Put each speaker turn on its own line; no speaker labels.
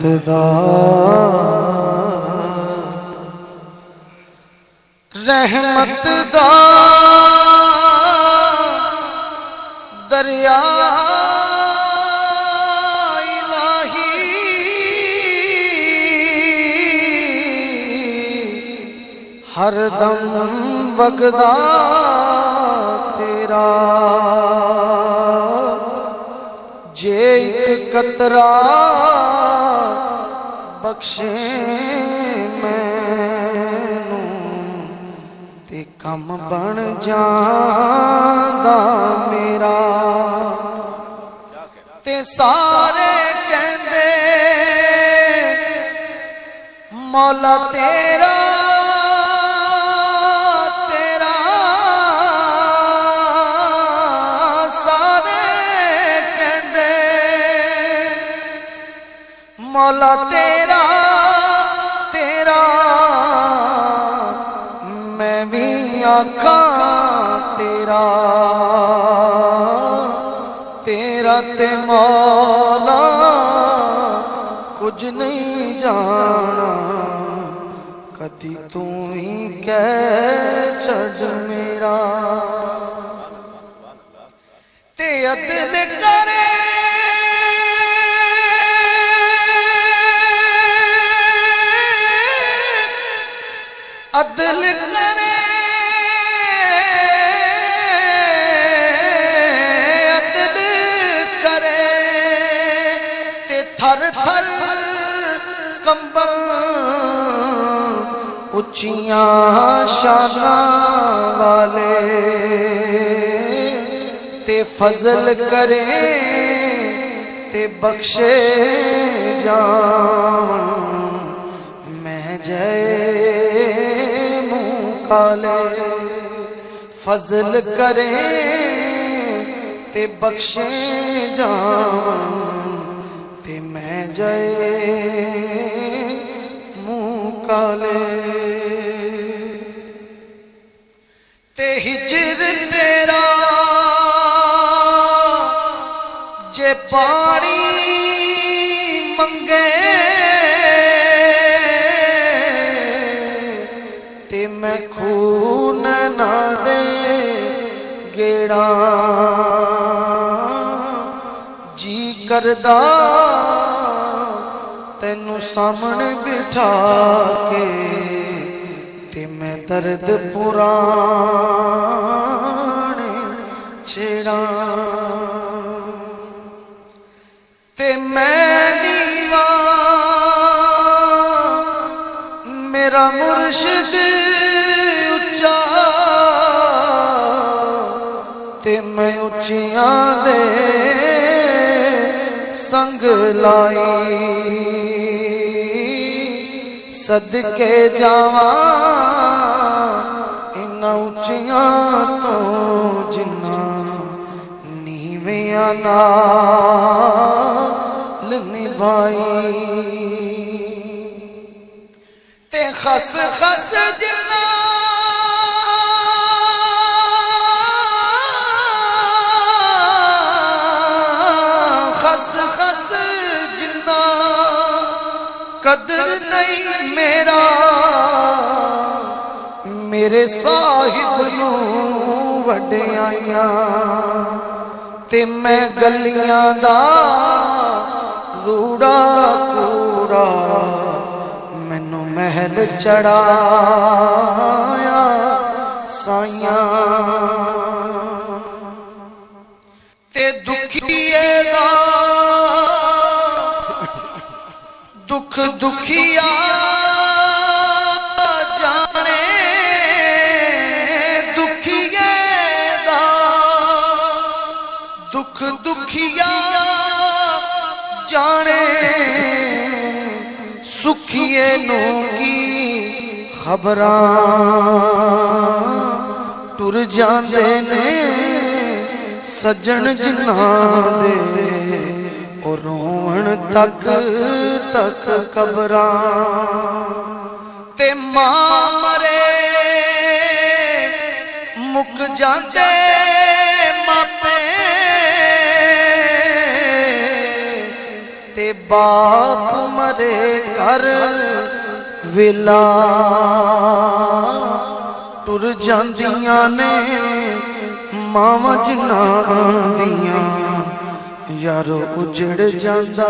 दा रहमत दा दरिया इलाही हरदम वगदा तेरा जे एक कतरा बख्शे मैनू ते कम बन जांदा मेरा। ते सारे कहंदे मौला तेरा तेरा, सारे कहंदे मौला तेरा तेरा, मैं भी आखां तेरा तेरा ते मौला कुछ नहीं जाना, कदी तू ही कह छड़ मेरा। ते अदल करे अदल करे अदल करे ते थर थर कंबन उच्चियां शानां वाले ते फजल करे ते बख्शे जावन मैं जय काले। फजल करे ते बख्शे जावन ते मैं जय मुँह काले। ते हिजर तेरा जे पानी मंगे ते मैं खून ना दे गेड़ा, जी करदा तेनू सामने बिठा के ते मैं दर्द पुराने छेड़ा। ते मैं नीवा मेरा मुर्शिद उच्चा ते मैं उच्चियां दे संग लाई, सदके जावां इन्हां उच्चियां तो जिन्हां नीवियां नाल निभाई। ते खस खस जिन्ना खस खस जिन्ना कदर नहीं मेरा मेरे साहिब नू वड्याइयां ते मैं गलियां दा रूड़ा कूड़ा मैनू महल चढ़ाया साइयां। ते दुखिए दा दुख दुखिया जाने, दुखिए दा दुख दुखिया जाने, सुखिए नू की खबरां टुर जांदे ने सज्जन जिन्हां दे ओ रोवण तक तक कबरां। ते मां मरे मुक जांदे मापे ते ਬਾਪ ਮਰੇ ਘਰ ਵੇਲਾ ਟੁਰ ਜਾਂਦੀਆਂ ਨੇ ਮਾਵਾਂ ਜਿਨ੍ਹਾਂ ਦੀਆਂ ਯਾਰੋ ਉਜੜ ਜਾਂਦਾ